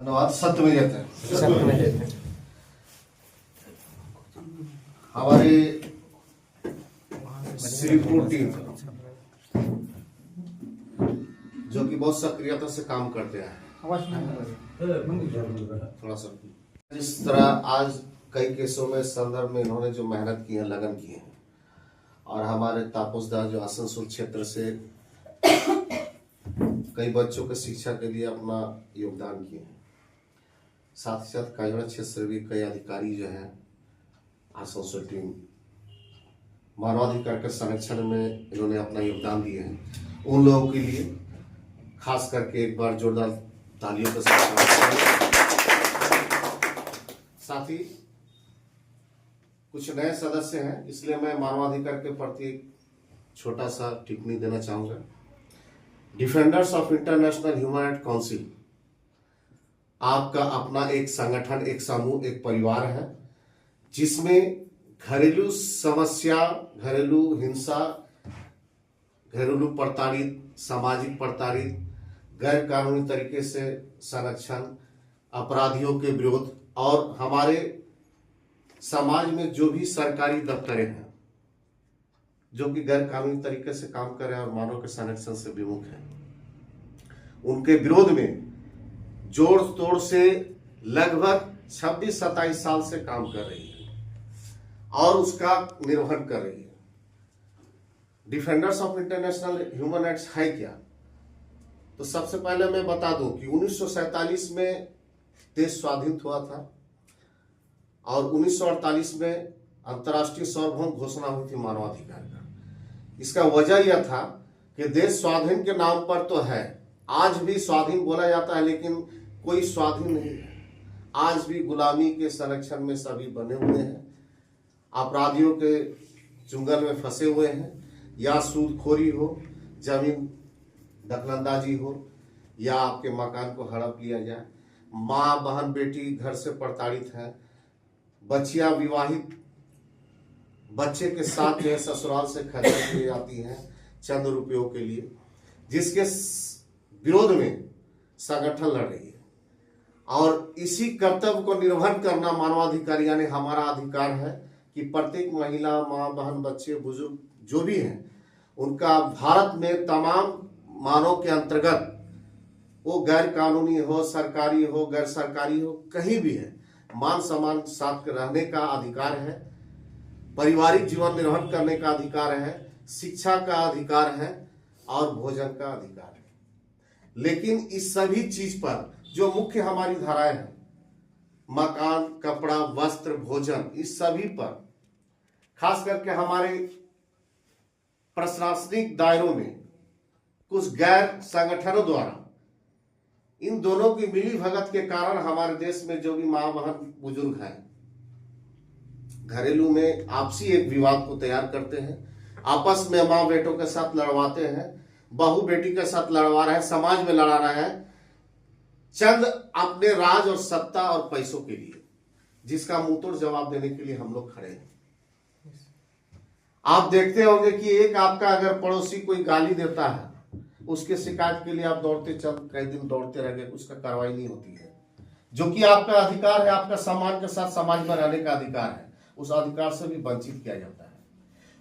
धन्यवाद। सत्य में रहते हैं। सत्य में रहते हैं। हमारी श्रीपुर टीम जो कि बहुत सक्रियता से काम करते हैं, थोड़ा सा जिस तरह आज कई केसों में संदर्भ में इन्होंने जो मेहनत की है, लगन की है, और हमारे तापसदार जो आसनसोल क्षेत्र से कई बच्चों के शिक्षा के लिए अपना योगदान किए हैं, साथ ही साथ कायगढ़ क्षेत्र से भी कई अधिकारी जो हैं आसनसोल टीम मानवाधिकार के संरक्षण में इन्होंने अपना योगदान दिए हैं। उन लोगों के लिए खास करके एक बार जोरदार तालियों के साथ ही कुछ नए सदस्य हैं, इसलिए मैं मानवाधिकार के प्रति एक छोटा सा टिप्पणी देना चाहूंगा। Defenders of international human right council आपका अपना एक संगठन, एक समूह, एक परिवार है, जिसमें घरेलू समस्या, घरेलू हिंसा, घरेलू प्रताड़ित, सामाजिक प्रताड़ित, गैर कानूनी तरीके से संरक्षण, अपराधियों के विरोध और हमारे समाज में जो भी सरकारी दफ्तरें हैं जो कि गैर कानूनी तरीके से काम कर रहे हैं और मानव के संरक्षण से विमुख हैं, उनके विरोध में जोड़ तोड़ से लगभग 26-27 साल से काम कर रही है और उसका निर्वहन कर रही है। Defenders of international human rights है क्या? तो सबसे पहले मैं बता दूं कि 1947 में देश स्वाधीन हुआ था और 1948 में अंतर्राष्ट्रीय सार्वभौम घोषणा हुई थी मानवाधिकार का। इसका वजह यह था कि देश स्वाधीन के नाम पर तो है, आज भी स्वाधीन बोला जाता है, लेकिन कोई स्वाधीन नहीं है। आज भी गुलामी के संरक्षण में सभी बने हुए हैं, अपराधियों के चुंगल में फंसे हुए हैं, या सूदखोरी हो, जमीन दखलंदाजी हो, या आपके मकान को हड़प लिया जाए। माँ बहन बेटी घर से प्रताड़ित है, बच्चियां विवाहित बच्चे के साथ जो है ससुराल से खरीद ली जाती हैं चंद रुपयों के लिए, जिसके विरोध में संगठन लड़ रही है। और इसी कर्तव्य को निर्वहन करना मानवाधिकार यानी हमारा अधिकार है कि प्रत्येक महिला, माँ बहन, बच्चे, बुजुर्ग जो भी हैं, उनका भारत में तमाम मानव के अंतर्गत, वो गैर कानूनी हो, सरकारी हो, गैर सरकारी हो, कहीं भी है, मान सम्मान साथ रहने का अधिकार है, पारिवारिक जीवन निर्वहन करने का अधिकार है, शिक्षा का अधिकार है और भोजन का अधिकार है। लेकिन इस सभी चीज पर जो मुख्य हमारी धाराएं हैं, मकान, कपड़ा, वस्त्र, भोजन, इस सभी पर खास करके हमारे प्रशासनिक दायरों में कुछ गैर संगठनों द्वारा इन दोनों की मिली भगत के कारण हमारे देश में जो भी मां बहन बुजुर्ग हैं, घरेलू में आपसी एक विवाद को तैयार करते हैं, आपस में मां बेटों के साथ लड़वाते हैं, बहू बेटी के साथ लड़वा रहे हैं, समाज में लड़ा रहे हैं, चंद अपने राज और सत्ता और पैसों के लिए, जिसका मुंहतोड़ जवाब देने के लिए हम लोग खड़े हैं। आप देखते होंगे कि एक आपका अगर पड़ोसी कोई गाली देता है, उसके शिकायत के लिए आप दौड़ते, चंद कई दिन दौड़ते रह गए, उसका कार्रवाई नहीं होती है, जो कि आपका अधिकार है, आपका सम्मान के साथ समाज में रहने का अधिकार है, उस अधिकार से भी वंचित किया जाता है।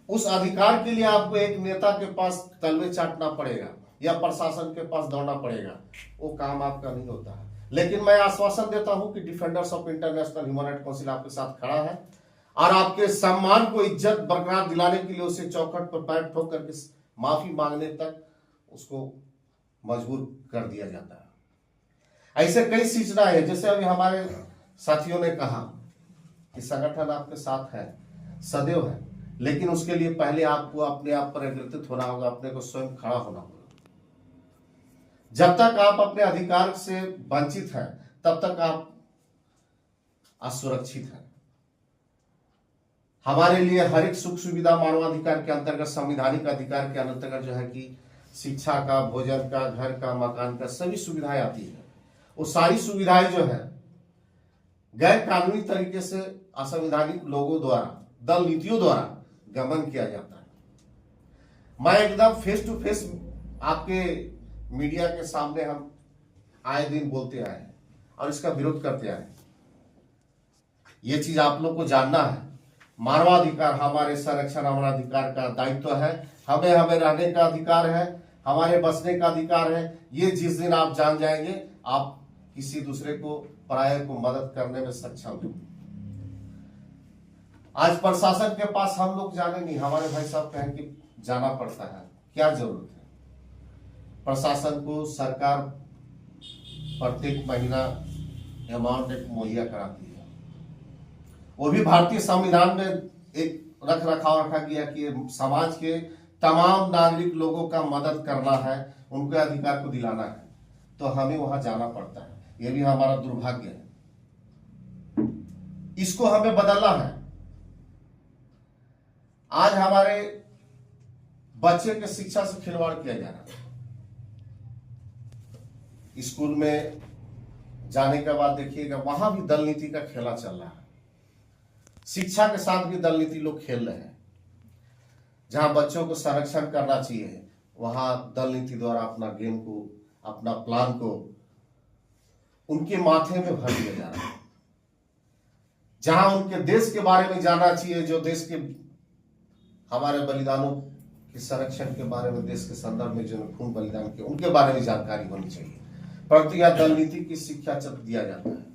उस अधिकार के लिए आपको एक नेता के पास तलवे चाटना पड़ेगा या प्रशासन के पास दौड़ना पड़ेगा, वो काम आपका नहीं होता है। लेकिन मैं आश्वासन देता हूं कि defenders of international human right council आपके साथ खड़ा है और आपके सम्मान को इज्जत बरकरार दिलाने के लिए उसे चौखट पर पैर ठोक करके माफी मांगने तक उसको मजबूर कर दिया जाता है। ऐसे कई सूचनाएं हैं, जैसे अभी हमारे साथियों ने कहा कि संगठन आपके साथ है, सदैव है, लेकिन उसके लिए पहले आपको अपने आप पर एकीकृत होना होगा, अपने को स्वयं खड़ा होना होगा। जब तक आप अपने अधिकार से वंचित हैं, तब तक आप असुरक्षित हैं। हमारे लिए हर एक सुख सुविधा मानवाधिकार के अंतर्गत, संवैधानिक अधिकार के अंतर्गत जो है कि शिक्षा का, भोजन का, घर का, मकान का, सभी सुविधाएं आती है। वो सारी सुविधाएं जो है गैर कानूनी तरीके से असंवैधानिक लोगों द्वारा, दल नीतियों द्वारा गमन किया जाता है। मैं एकदम फेस टू फेस आपके मीडिया के सामने हम आए दिन बोलते आए हैं और इसका विरोध करते आए। ये चीज आप लोग को जानना है। मानवाधिकार हमारे संरक्षण, हमारा अधिकार का दायित्व है। हमें रहने का अधिकार है, हमारे बसने का अधिकार है। ये जिस दिन आप जान जाएंगे, आप किसी दूसरे को, पराये को मदद करने में सक्षम हो। आज प्रशासन के पास हम लोग जाने नहीं, हमारे भाई साहब कहें कि जाना पड़ता है, क्या जरूरत है? प्रशासन को सरकार प्रत्येक महीना अमाउंट एक मुहैया कराती है। वो भी भारतीय संविधान में एक रख रखा गया कि समाज के तमाम नागरिक लोगों का मदद करना है, उनके अधिकार को दिलाना है, तो हमें वहां जाना पड़ता है। ये भी हमारा दुर्भाग्य है, इसको हमें बदलना है। आज हमारे बच्चे के शिक्षा से खिलवाड़ किया जा रहा है। स्कूल में जाने के बाद देखिएगा, वहां भी दल नीति का खेला चल रहा है। शिक्षा के साथ भी दल नीति लोग खेल रहे हैं। जहां बच्चों को संरक्षण करना चाहिए, वहां दल नीति द्वारा अपना गेम को, अपना प्लान को उनके माथे में भर दिया जा रहा है। जहां उनके देश के बारे में जानना चाहिए, जो देश के हमारे बलिदानों के संरक्षण के बारे में, देश के संदर्भ में जो खून बलिदान के, उनके बारे में जानकारी होनी चाहिए, परंतु यह दल नीति की शिक्षा दिया जाता है।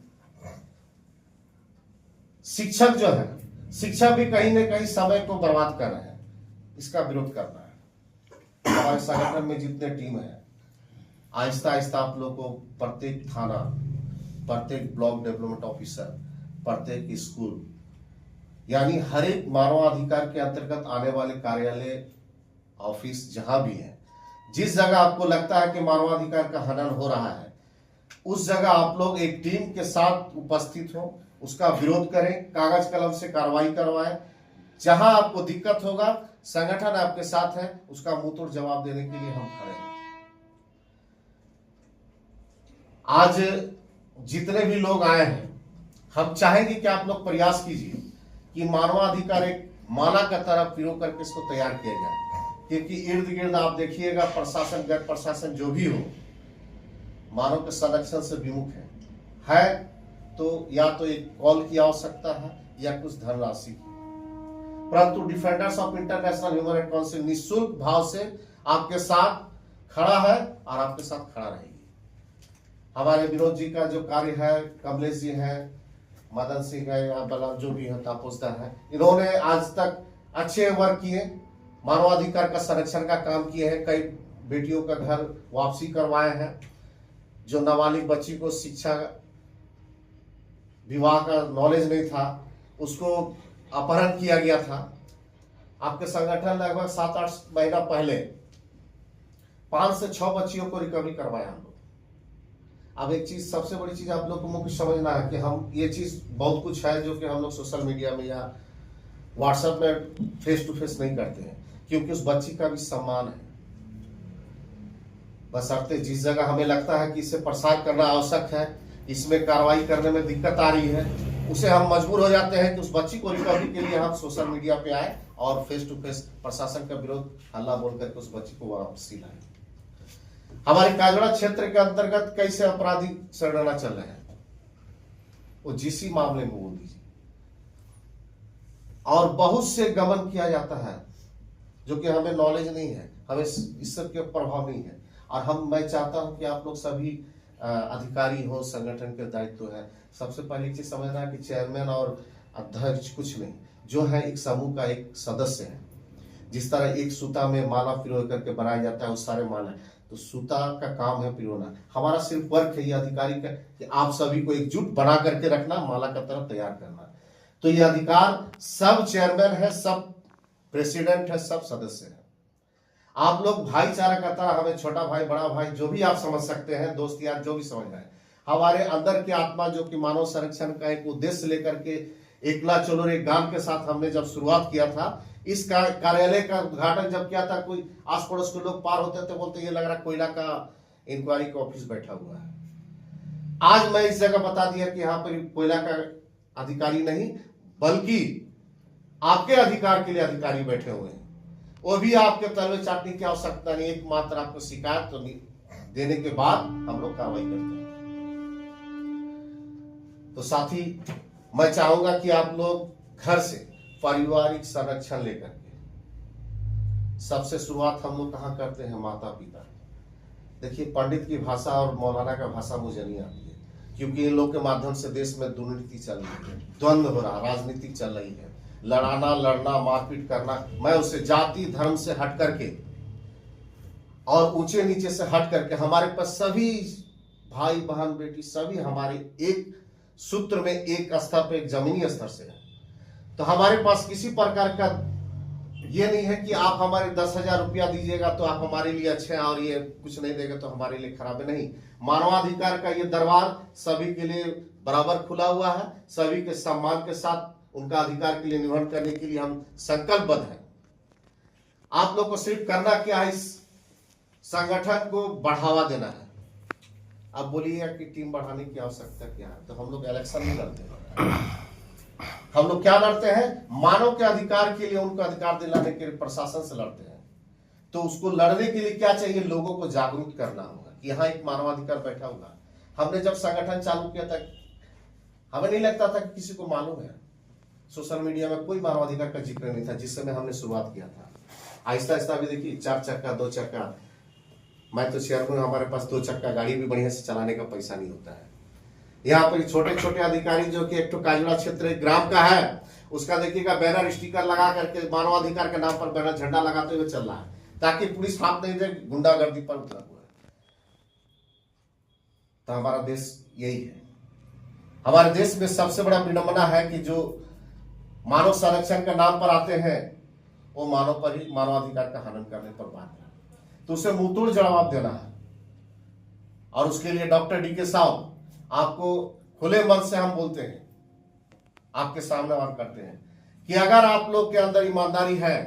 शिक्षक जो है, शिक्षक भी कहीं न कहीं समय को बर्बाद कर रहे हैं। इसका विरोध करना है। हमारे संगठन में जितने टीम है, आहिस्ता आहिस्ता आप लोग को प्रत्येक थाना, प्रत्येक ब्लॉक डेवलपमेंट ऑफिसर, प्रत्येक स्कूल, यानी हर एक मानवाधिकार के अंतर्गत आने वाले कार्यालय, ऑफिस जहां भी है, जिस जगह आपको लगता है कि मानवाधिकार का हनन हो रहा है, उस जगह आप लोग एक टीम के साथ उपस्थित हो, उसका विरोध करें, कागज कलम से कार्रवाई करवाएं। जहां आपको दिक्कत होगा, संगठन आपके साथ है, उसका मुंह तोड़ जवाब देने के लिए हम खड़े हैं। आज जितने भी लोग आए हैं, हम चाहेंगे कि आप लोग प्रयास कीजिए कि मानवाधिकार एक माला का तरह पिरो करके इसको तैयार किया जाए। क्योंकि इर्द गिर्द आप देखिएगा, प्रशासन, गैर प्रशासन जो भी हो, मानव के संरक्षण से विमुख है तो या तो एक कॉल की आवश्यकता है या कुछ धनराशि की। परंतु defenders of international human right council निःशुल्क भाव से आपके साथ खड़ा है और आपके साथ खड़ा रहेगी। हमारे विनोद जी का जो कार्य है, कमलेश जी है, मदन सिंह है, या बलराम जो भी है, तापोसदार है, इन्होंने आज तक अच्छे वर्क किए, मानवाधिकार का संरक्षण का काम किए हैं। कई बेटियों का घर वापसी करवाए हैं। जो नाबालिग बच्ची को शिक्षा, विवाह का नॉलेज नहीं था, उसको अपहरण किया गया था। आपके संगठन लगभग 7-8 महीना पहले 5 से 6 बच्चियों को रिकवरी करवाया हम लोग। अब एक चीज, सबसे बड़ी चीज आप लोग को मुख्य समझना है कि हम, ये चीज बहुत कुछ है जो कि हम लोग सोशल मीडिया में या व्हाट्सएप में फेस टू फेस नहीं करते हैं, क्योंकि उस बच्ची का भी सम्मान है। बशर्ते जिस जगह हमें लगता है कि इसे प्रसार करना आवश्यक है, इसमें कार्रवाई करने में दिक्कत आ रही है, उसे हम मजबूर हो जाते हैं कि उस बच्ची को रिकवरी के लिए हम सोशल मीडिया पे आए और फेस टू फेस प्रशासन का विरोध हल्ला बोल करके उस बच्ची को वापसी लाए। हमारे काजड़ा क्षेत्र के अंतर्गत कैसे अपराधी सरगना चल रहे हैं, वो जीसी मामले में बोल दीजिए, और बहुत से गमन किया जाता है जो कि हमें नॉलेज नहीं है, हमें इस सब के प्रभाव नहीं है। और मैं चाहता हूं कि आप लोग सभी अधिकारी हो, संगठन के दायित्व है। सबसे पहली चीज समझना है कि चेयरमैन और अध्यक्ष कुछ नहीं, जो है एक समूह का एक सदस्य है। जिस तरह एक सूता में माला पिरो करके बनाया जाता है, वो सारे माला है, तो सूता का काम है पिरोना। हमारा सिर्फ वर्क है ये अधिकारी का कि आप सभी को एकजुट बना करके रखना, माला का तरफ तैयार करना। तो ये अधिकार सब चेयरमैन है, सब प्रेसिडेंट है, सब सदस्य है। आप लोग भाईचारा का तरह, हमें छोटा भाई, बड़ा भाई, जो भी आप समझ सकते हैं, दोस्त यार जो भी समझ रहे हैं, हमारे अंदर की आत्मा जो कि मानव संरक्षण का एक उद्देश्य लेकर के एकला चलो रे गांव के साथ हमने जब शुरुआत किया था, इस कार्यालय का उद्घाटन जब किया था, कोई आस पड़ोस के लोग पार होते थे, बोलते ये लग रहा कोयला का इंक्वायरी का ऑफिस बैठा हुआ है। आज मैं इस जगह बता दिया कि यहाँ पर कोयला का अधिकारी नहीं, बल्कि आपके अधिकार के लिए अधिकारी बैठे हुए हैं। वो भी आपके तलवे चाटने की आवश्यकता नहीं, एकमात्र आपको शिकायत तो देने के बाद हम लोग कार्रवाई करते हैं। तो साथी मैं चाहूंगा कि आप लोग घर से पारिवारिक संरक्षण लेकर के, सबसे शुरुआत हम लोग कहाँ करते हैं, माता पिता। देखिए, पंडित की भाषा और मौलाना का भाषा मुझे नहीं आती है, क्योंकि इन लोग के माध्यम से देश में दुर्नीति चल रही है, द्वंद्व हो रहा, राजनीति चल रही है, लड़ना मारपीट करना। मैं उससे जाति धर्म से हट करके और ऊंचे नीचे से हट करके, हमारे पास सभी भाई बहन बेटी सभी हमारे एक सूत्र में, एक स्तर पे, एक जमीनी स्तर से है। तो हमारे पास किसी प्रकार का ये नहीं है कि आप हमारे 10,000 रुपया दीजिएगा तो आप हमारे लिए अच्छे हैं और ये कुछ नहीं देगा तो हमारे लिए खराब है। नहीं, मानवाधिकार का ये दरबार सभी के लिए बराबर खुला हुआ है। सभी के सम्मान के साथ उनका अधिकार के लिए निवर्हन करने के लिए हम संकल्पबद्ध हैं। आप लोग को सिर्फ करना क्या है, इस संगठन को बढ़ावा देना है। अब बोलिए कि टीम बढ़ाने की आवश्यकता क्या है, तो हम लोग इलेक्शन नहीं लड़ते हैं। हम लोग क्या लड़ते हैं, मानव के अधिकार के लिए, उनको अधिकार दिलाने के लिए प्रशासन से लड़ते हैं। तो उसको लड़ने के लिए क्या चाहिए, लोगों को जागरूक करना होगा कि यहाँ एक मानवाधिकार बैठा हुआ। हमने जब संगठन चालू किया था, हमें नहीं लगता था कि किसी को मालूम है। सोशल मीडिया में कोई मानवाधिकार का जिक्र नहीं था जिस समय हमने शुरुआत किया था। आहिस्ता आहिस्ता भी देखिए, 4 चक्का 2 चक्का, मैं तो चेयरमैन, हमारे पास 2 चक्का गाड़ी भी बढ़िया से चलाने का पैसा नहीं होता है। यहाँ पर छोटे छोटे अधिकारी जो कि एक तो काजड़ा क्षेत्र ग्राम का है, उसका देखिएगा बैनर स्टिकर लगा करके मानवाधिकार के नाम पर बैनर झंडा लगाते हुए चल रहा है, ताकि पुलिस हाथ नहीं दे, गुंडागर्दी पर उतरा हुआ है। तो हमारा देश यही है। हमारे देश में सबसे बड़ा विडंबना है कि जो मानव संरक्षण के नाम पर आते हैं वो मानव पर ही, मानवाधिकार का हनन करने पर बात है। तो उसे मुंहतोड़ जवाब देना है। और उसके लिए डॉक्टर डी.के. साहब, आपको खुले मन से हम बोलते हैं, आपके सामने बात करते हैं कि अगर आप लोग के अंदर ईमानदारी है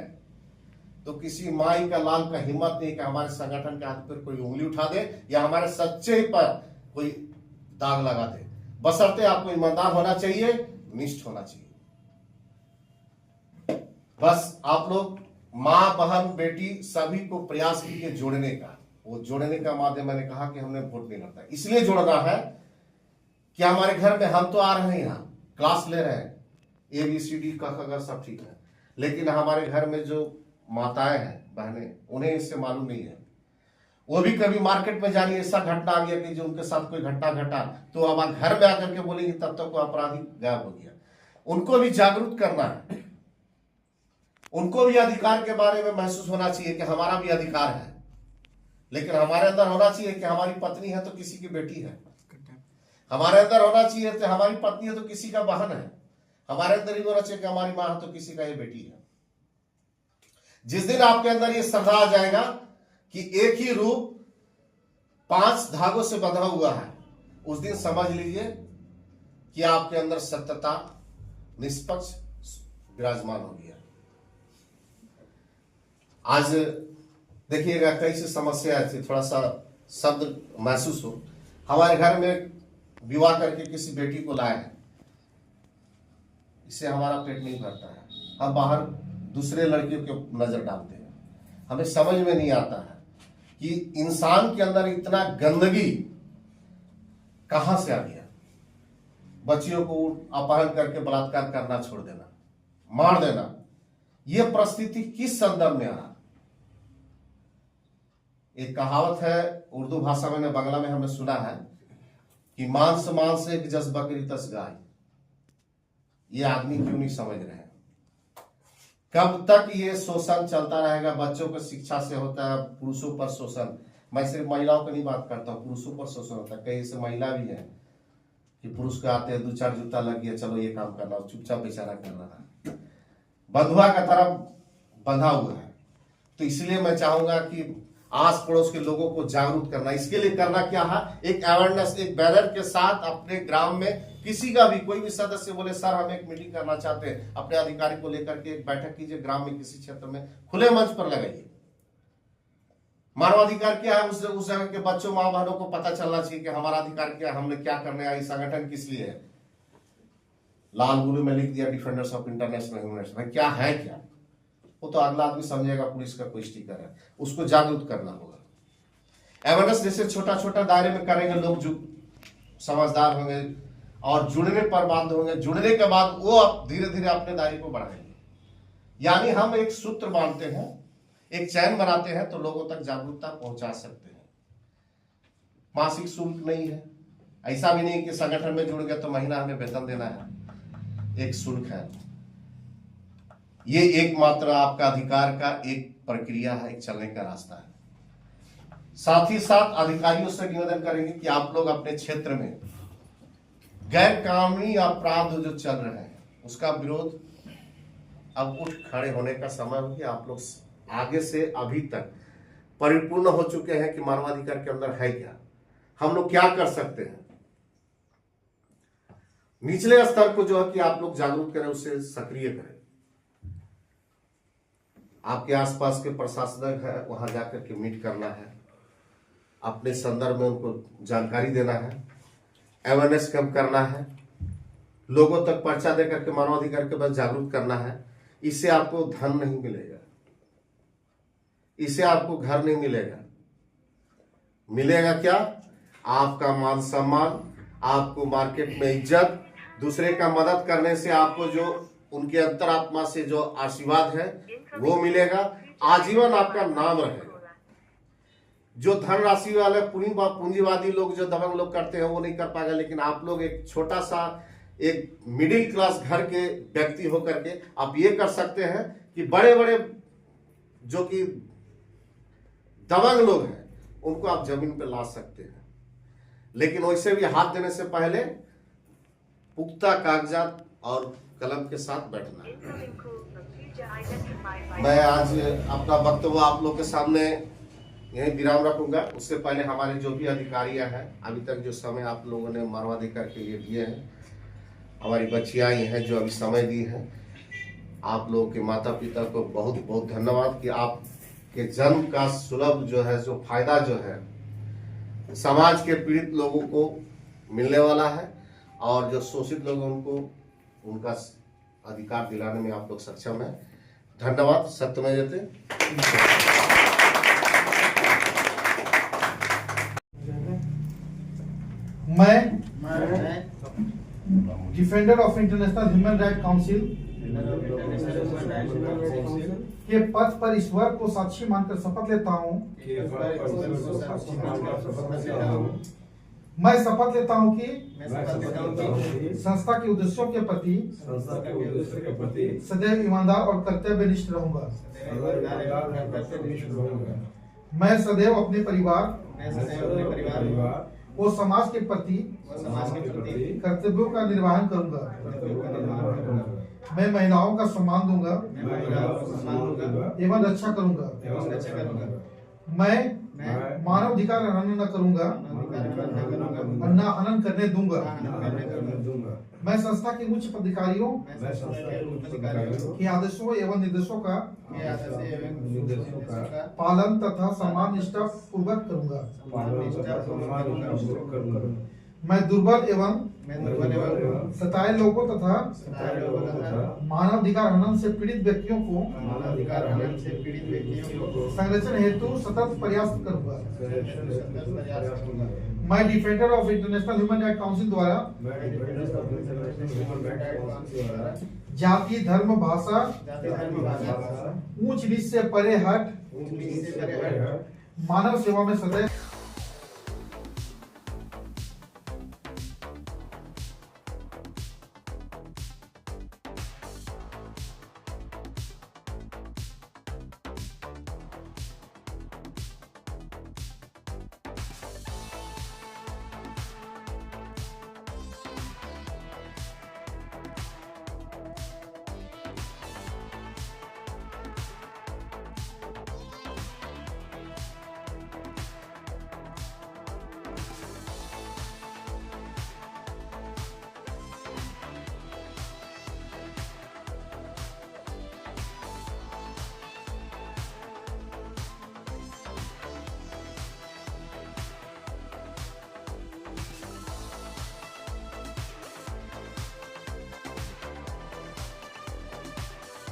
तो किसी माई का लाल का हिम्मत नहीं कि हमारे संगठन के हाथ पर कोई उंगली उठा दे या हमारे सच्चे पर कोई दाग लगा दे। बशर्ते आपको ईमानदार होना चाहिए, निष्ठ होना चाहिए। बस आप लोग माँ बहन बेटी सभी को प्रयास कीजिए जोड़ने का। वो जोड़ने का माध्यम, मैंने कहा कि हमने वोट नहीं लड़ता, इसलिए जोड़ना है कि हमारे घर में हम तो आ रहे हैं, यहाँ क्लास ले रहे हैं, ABCD का अगर सब ठीक है, लेकिन हमारे घर में जो माताएं हैं, बहनें, उन्हें इससे मालूम नहीं है। वो भी कभी मार्केट में जानी ऐसा घटना आ गया कि जो उनके साथ कोई घटना घटा, तो अब घर में आकर के बोलेंगे तब तक वो अपराधी गायब हो गया। उनको भी जागरूक करना है, उनको भी अधिकार के बारे में महसूस होना चाहिए कि हमारा भी अधिकार है। लेकिन हमारे अंदर होना चाहिए कि हमारी पत्नी है तो किसी की बेटी है, हमारे अंदर होना चाहिए कि हमारी पत्नी है तो किसी का बहन है, हमारे अंदर ही होना चाहिए कि हमारी मां है तो किसी का ये बेटी है। जिस दिन आपके अंदर ये श्रद्धा आ जाएगा कि एक ही रूप 5 धागों से बंधा हुआ है, उस दिन समझ लीजिए कि आपके अंदर सत्यता, निष्पक्ष विराजमान हो गया। आज देखिएगा कई सी समस्या थी, थोड़ा सा शब्द महसूस हो। हमारे घर में विवाह करके किसी बेटी को लाए हैं, इससे हमारा पेट नहीं भरता है। हम बाहर दूसरे लड़कियों के नजर डालते हैं। हमें समझ में नहीं आता है कि इंसान के अंदर इतना गंदगी कहां से आ गया। बच्चियों को अपहरण करके बलात्कार करना छोड़ देना, मार देना, यह परिस्थिति किस संदर्भ में आ रहा। एक कहावत है उर्दू भाषा में, बांग्ला में हमने सुना है कि मांस मांस एक जस बकरी तस गाय। ये आदमी क्यों नहीं समझ रहे हैं? कब तक ये शोषण चलता रहेगा? बच्चों को शिक्षा से होता है, पुरुषों पर शोषण। मैं सिर्फ महिलाओं की नहीं बात करता हूँ, पुरुषों पर शोषण होता है। कई ऐसे महिला भी है कि पुरुष को आते हैं, 2-4 जूता लग गया, चलो ये काम करना, चुपचाप बेचारा कर रहा है, बंधुआ का तरफ बंधा हुआ है। तो इसलिए मैं चाहूंगा कि आस पड़ोस के लोगों को जागरूक करना। इसके लिए करना क्या है, एक अवेयरनेस, एक बैनर के साथ अपने ग्राम में किसी का भी, कोई भी सदस्य बोले सर हम एक मीटिंग करना चाहते हैं, अपने अधिकारी को लेकर के एक बैठक कीजिए ग्राम में, किसी क्षेत्र में खुले मंच पर लगाइए। मानवाधिकार क्या है, उस जगह के बच्चों माँ बहनों को पता चलना चाहिए कि हमारा अधिकार क्या है, हमने क्या करने आए, संगठन किस लिए है। लाल गुरु में लिख दिया defenders of international human rights, भाई क्या है क्या, वो तो अगला आदमी समझेगा पुलिस का कोई स्टिकर है। उसको जागरूक करना होगा। अवेयरनेस जैसे छोटा छोटा दायरे में करेंगे लोग, जो समझदार होंगे, और जुड़ने पर बाध्य होंगे। जुड़ने के बाद वो धीरे धीरे अपने दायरे को बढ़ाएंगे। यानी हम एक सूत्र बांधते हैं, एक चैन बनाते हैं तो लोगों तक जागरूकता पहुंचा सकते हैं। मासिक शुल्क नहीं है, ऐसा भी नहीं कि संगठन में जुड़ गए तो महीना हमें वेतन देना है। एक शुल्क है, ये एकमात्र आपका अधिकार का एक प्रक्रिया है, एक चलने का रास्ता है। साथ ही साथ अधिकारियों से निवेदन करेंगे कि आप लोग अपने क्षेत्र में गैर कानूनी अपराध जो चल रहे हैं उसका विरोध अब उठ खड़े होने का समय हो गया। आप लोग आगे से अभी तक परिपूर्ण हो चुके हैं कि मानवाधिकार के अंदर है क्या, हम लोग क्या कर सकते हैं। निचले स्तर को जो है कि आप लोग जागरूक करें, उसे सक्रिय करें। आपके आसपास के प्रशासक है वहां जाकर के मीट करना है, अपने संदर्भ में उनको जानकारी देना है, अवेयरनेस कैंप करना है, लोगों तक पर्चा देकर के मानवाधिकार के बाद जागरूक करना है। इससे आपको धन नहीं मिलेगा, इससे आपको घर नहीं मिलेगा। मिलेगा क्या? आपका मान सम्मान, आपको मार्केट में इज्जत, दूसरे का मदद करने से आपको जो उनके अंतरात्मा से जो आशीर्वाद है वो मिलेगा। आजीवन आपका नाम रहेगा। जो धनराशि वाले पूंजीवादी लोग, जो दबंग लोग करते हैं वो नहीं कर पाएगा, लेकिन आप लोग एक छोटा सा एक मिडिल क्लास घर के व्यक्ति होकर के आप ये कर सकते हैं कि बड़े बड़े जो कि दबंग लोग हैं उनको आप जमीन पर ला सकते हैं। लेकिन वैसे भी हाथ देने से पहले पुख्ता कागजात और कलम के साथ बैठना है। मैं आज अपना वक्तव्य आप लोग के सामने यही विराम रखूंगा। उससे पहले हमारे जो भी अधिकारियां हैं, अभी तक जो समय आप लोगों ने मानवाधिकार के लिए दिए हैं, हमारी बच्चियां ही हैं जो अभी समय दी हैं, आप लोगों के माता पिता को बहुत बहुत धन्यवाद कि आपके जन्म का सुलभ जो है, जो फायदा जो है समाज के पीड़ित लोगों को मिलने वाला है, और जो शोषित लोग हैं उनको उनका अधिकार दिलाने में आप लोग सक्षम है। धन्यवाद। सत्यमेव जयते। मैं defender of international human right council के पद पर ईश्वर को साक्षी मानकर शपथ लेता हूँ। मैं शपथ लेता हूँ कि संस्था के उद्देश्यों के प्रति सदैव ईमानदार और कर्तव्यनिष्ठ रहूंगा। मैं सदैव अपने परिवार और समाज के प्रति कर्तव्यों का निर्वहन करूंगा। मैं महिलाओं का सम्मान दूंगा एवं रक्षा करूंगा। मैं मानव अधिकार हनन न करूंगा और न हनन करने दूंगा। मैं संस्था के उच्च पदाधिकारियों के आदेशों एवं निर्देशों का पालन तथा सम्मान निष्ठा पूर्वक करूंगा। मैं दुर्बल एवं सताए लोगों तथा मानवाधिकार हनन से पीड़ित व्यक्तियों को संरक्षण हेतु सतत प्रयास करूंगा। मैं defender of international human right council द्वारा जाति, धर्म, भाषा, ऊंच नीच से परे हट मानव सेवा में सदैव